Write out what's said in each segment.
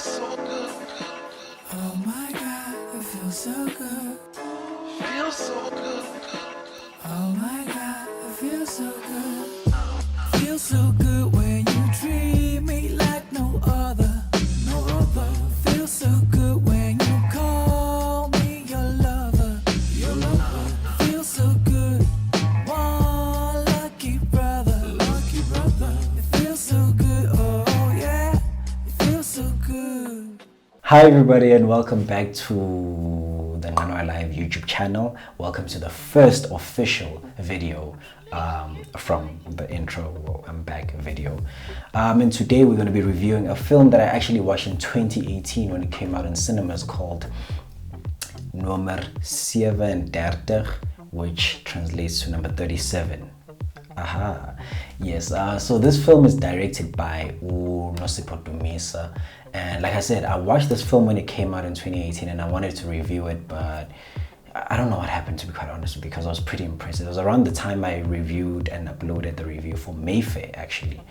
so good. Oh my God, it feels so good. Feels so good. Oh my God, it feels so good. Feels so good when you treat me like no other. No other. Feels so good when you call me your lover. Your lover. Feels so good. One lucky brother. Lucky brother. It feels so good. Oh yeah. It feels so good. Hi everybody and welcome back to the Nommer Live YouTube channel. Welcome to the first official video from the intro I'm back video. And today we're going to be reviewing a film that I actually watched in 2018 when it came out in cinemas called Nommer 37, which translates to number 37. Aha, yes. So this film is directed by Nosipho Dumisa, and like I said, I watched this film when it came out in 2018 and I wanted to review it, but I don't know what happened, to be quite honest, because I was pretty impressed. It was around the time I reviewed and uploaded the review for Mayfair actually.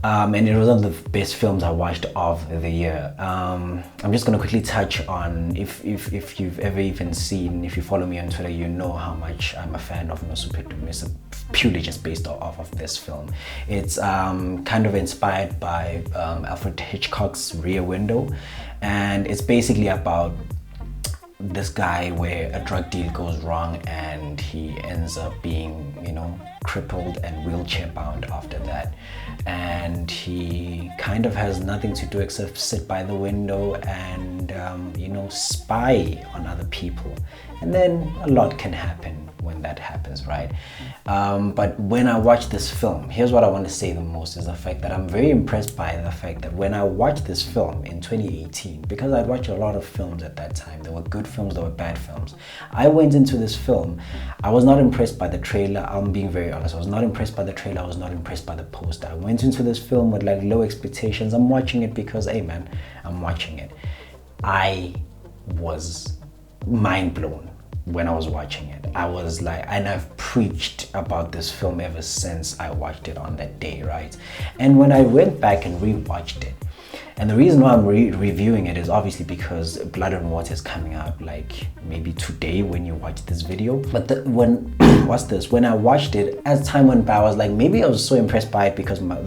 And it was one of the best films I watched of the year. I'm just going to quickly touch on, if you've ever even seen, if you follow me on Twitter, you know how much I'm a fan of Nosipho Dumisa, purely just based off of this film. It's kind of inspired by Alfred Hitchcock's Rear Window, and it's basically about this guy where a drug deal goes wrong and he ends up being, crippled and wheelchair bound after that, and he kind of has nothing to do except sit by the window and spy on other people, and then a lot can happen when that happens, right? But when I watched this film, here's what I want to say the most is the fact that I'm very impressed by the fact that when I watched this film in 2018, because I'd watched a lot of films at that time, there were good films, there were bad films. I went into this film, I was not impressed by the trailer. I'm being very honest, I was not impressed by the trailer, I was not impressed by the poster. I went into this film with like low expectations. I'm watching it because, hey man, I'm watching it. I was mind blown when I was watching it. I was like, and I've preached about this film ever since I watched it on that day, right? And when I went back and rewatched it, and the reason why I'm reviewing it is obviously because Blood and Water is coming out like maybe today when you watch this video. But when when I watched it, as time went by, I was like, maybe I was so impressed by it because my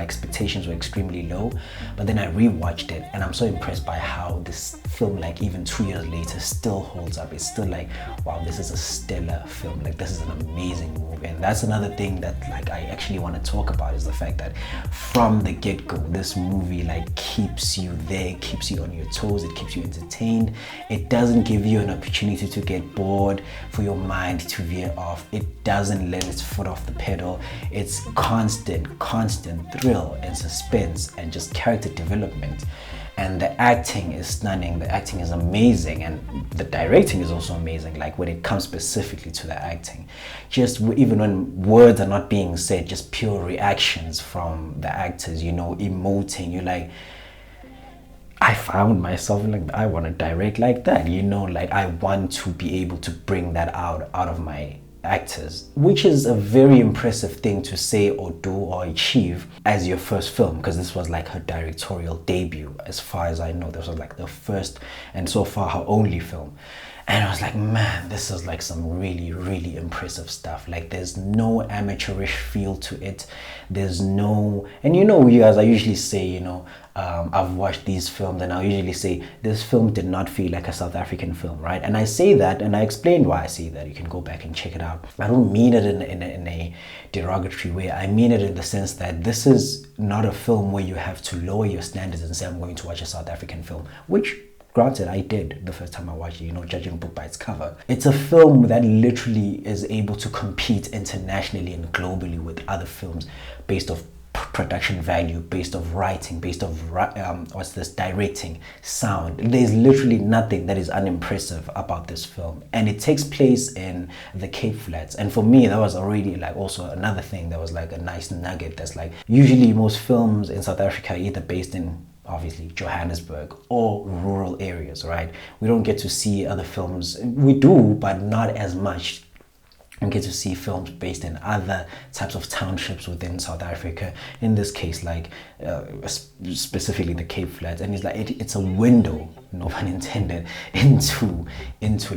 expectations were extremely low. But then I rewatched it and I'm so impressed by how this film, like even 2 years later, still holds up. It's still like, wow, this is a stellar film. Like, this is an amazing movie. And that's another thing that like I actually want to talk about, is the fact that from the get-go, this movie like keeps you there, keeps you on your toes, it keeps you entertained. It doesn't give you an opportunity to get bored, for your mind to veer off. It doesn't let its foot off the pedal. It's constant thrill and suspense and just character development. And the acting is stunning, the acting is amazing, and the directing is also amazing. Like when it comes specifically to the acting, just even when words are not being said, just pure reactions from the actors, emoting. You're like, I found myself like, I want to direct like that, like I want to be able to bring that out of my actors, which is a very impressive thing to say or do or achieve as your first film, because this was like her directorial debut. As far as I know, this was like the first and so far her only film. And I was like, man, this is like some really impressive stuff. Like, there's no amateurish feel to it. There's no, and you guys, I usually say, I've watched these films and I usually say this film did not feel like a South African film, right? And I say that and I explain why I say that. You can go back and check it out. I don't mean it in a derogatory way. I mean it in the sense that this is not a film where you have to lower your standards and say, I'm going to watch a South African film, which granted, I did the first time I watched it, judging a book by its cover. It's a film that literally is able to compete internationally and globally with other films based off production value, based off writing, based off directing, sound. There's literally nothing that is unimpressive about this film, and it takes place in the Cape Flats. And for me, that was already like also another thing that was like a nice nugget. That's like, usually most films in South Africa are either based in obviously Johannesburg or rural areas, right? We don't get to see other films. We do, but not as much and get to see films based in other types of townships within South Africa. In this case, like specifically the Cape Flats, and it's like it's a window, no pun intended, into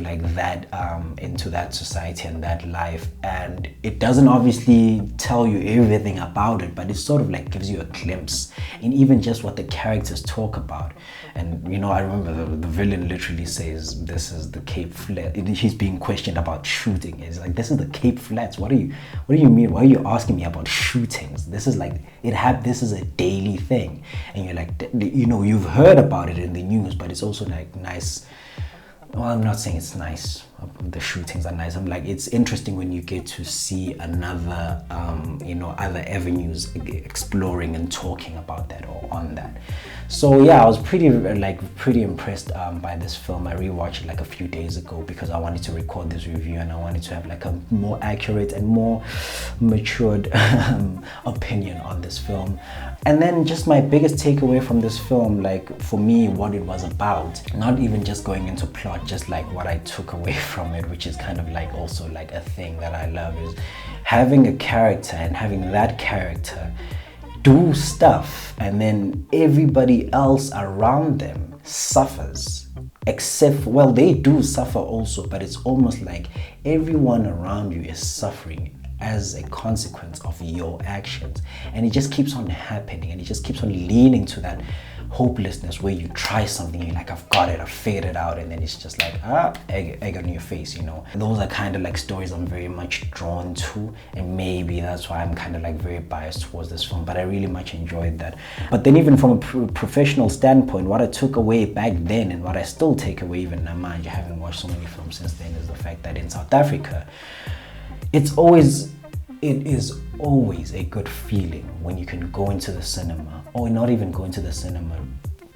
like that into that society and that life. And it doesn't obviously tell you everything about it, but it sort of like gives you a glimpse in even just what the characters talk about. And you know, I remember the villain literally says, "This is the Cape Flats." He's being questioned about shooting. It's like, this is the Cape Flats. What do you mean? Why are you asking me about shootings? This is like this is a daily thing. And you're like, you know, you've heard about it in the news, but it's also like nice. Well, I'm not saying it's nice. The shootings are nice. I'm like, it's interesting when you get to see another, you know, other avenues exploring and talking about that or on that. So yeah, I was pretty impressed by this film. I rewatched it like a few days ago because I wanted to record this review and I wanted to have like a more accurate and more matured opinion on this film. And then just my biggest takeaway from this film, like for me, what it was about, not even just going into plot, just like what I took away from it, which is kind of like also like a thing that I love, is having a character and having that character do stuff and then everybody else around them suffers, except, well, they do suffer also, but it's almost like everyone around you is suffering as a consequence of your actions. And it just keeps on happening, and it just keeps on leaning to that hopelessness where you try something, you're like, I've got it, I've figured it out, and then it's just like egg on your face, you know. Those are kind of like stories I'm very much drawn to, and maybe that's why I'm kind of like very biased towards this film, but I really much enjoyed that. But then even from a professional standpoint, what I took away back then and what I still take away even now, mind you, haven't watched so many films since then, is the fact that in South Africa, it is always a good feeling when you can go into the cinema, or not even go into the cinema,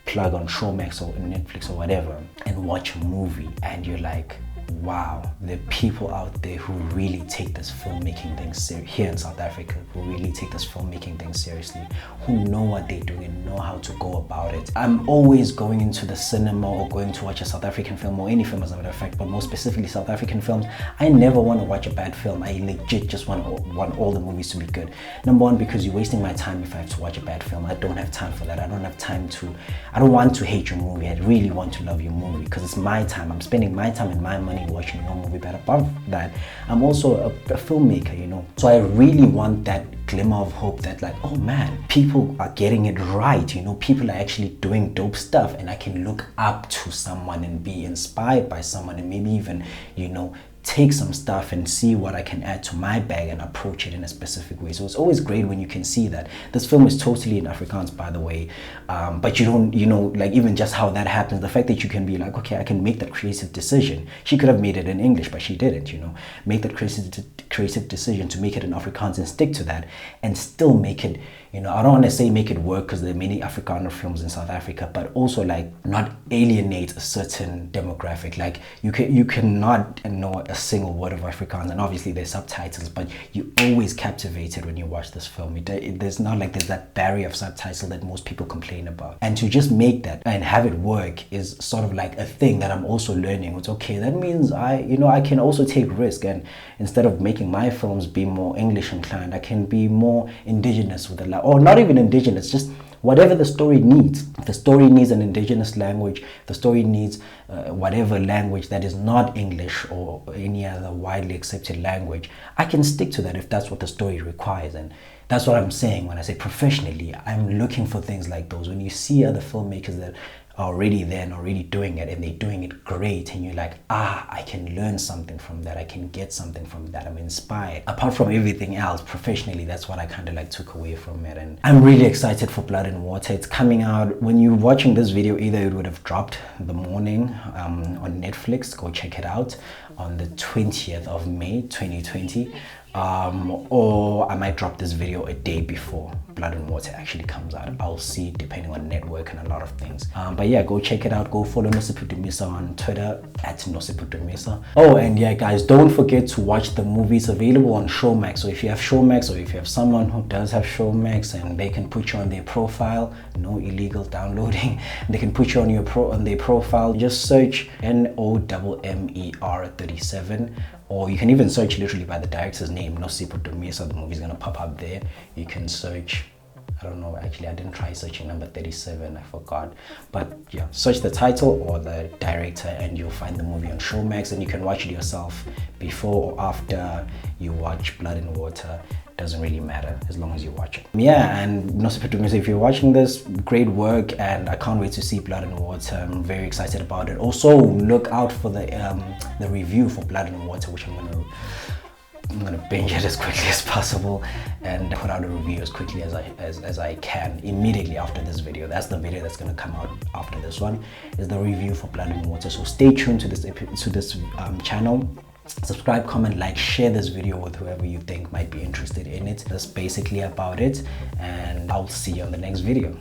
plug on Showmax or Netflix or whatever, and watch a movie, and you're like, wow, there are people out there who really take this filmmaking thing here in South Africa, who really take this filmmaking thing seriously, who know what they're doing and know how to go about it. I'm always going into the cinema or going to watch a South African film, or any film as a matter of fact, but more specifically South African films. I never want to watch a bad film. I legit just want all the movies to be good. Number one, because you're wasting my time if I have to watch a bad film. I don't have time for that. I don't want to hate your movie. I really want to love your movie because it's my time. I'm spending my time and my money watching your movie. But above that, I'm also a filmmaker, you know. So I really want that glimmer of hope that, like, oh man, people are getting it right, you know, people are actually doing dope stuff, and I can look up to someone and be inspired by someone, and maybe even, you know, take some stuff and see what I can add to my bag and approach it in a specific way. So it's always great when you can see that. This film is totally in Afrikaans, by the way, but you don't, you know, like even just how that happens, the fact that you can be like, okay, I can make that creative decision. She could have made it in English, but she didn't, you know, make that creative decision to make it in Afrikaans and stick to that and still make it, you know, I don't want to say make it work because there are many Afrikaner films in South Africa, but also like not alienate a certain demographic. Like you cannot know a single word of Afrikaans, and obviously there's subtitles, but you always captivated when you watch this film. There's not like there's that barrier of subtitle that most people complain about, and to just make that and have it work is sort of like a thing that I'm also learning. It's okay, that means I can also take risk, and instead of making my films be more English inclined, I can be more indigenous with it, or not even indigenous, just whatever the story needs. If the story needs an indigenous language, the story needs whatever language that is not English or any other widely accepted language, I can stick to that if that's what the story requires. And that's what I'm saying when I say professionally. I'm looking for things like those. When you see other filmmakers that are already there and already doing it, and they're doing it great, and you're like, I can learn something from that, I can get something from that, I'm inspired. Apart from everything else, professionally, that's what I kind of like took away from it. And I'm really excited for Blood and Water. It's coming out, when you're watching this video, either it would have dropped the morning on Netflix, go check it out, on the 20th of May 2020, or I might drop this video a day before Blood and Water actually comes out. I'll see, depending on network and a lot of things. But But yeah, go check it out. Go follow Nosipho Dumisa on Twitter at Nosipho Dumisa. Oh, and yeah, guys, don't forget to watch the movies available on Showmax. So if you have Showmax, or if you have someone who does have Showmax and they can put you on their profile, no illegal downloading, they can put you on their profile. Just search Nommer 37, or you can even search literally by the director's name, Nosipho Dumisa. The movie's gonna pop up there. You can search, I don't know, actually I didn't try searching number 37, I forgot, but yeah, search the title or the director and you'll find the movie on Showmax, and you can watch it yourself before or after you watch Blood and Water. Doesn't really matter as long as you watch it. Yeah, and Nosipho Dumisa, if you're watching this, great work, and I can't wait to see Blood and Water. I'm very excited about it. Also, look out for the review for Blood and Water, which I'm gonna binge it as quickly as possible and put out a review as quickly as I can immediately after this video. That's the video that's gonna come out after this one, is the review for Blood and Water. So stay tuned to this channel. Subscribe, comment, like, share this video with whoever you think might be interested in it. That's basically about it, and I'll see you on the next video.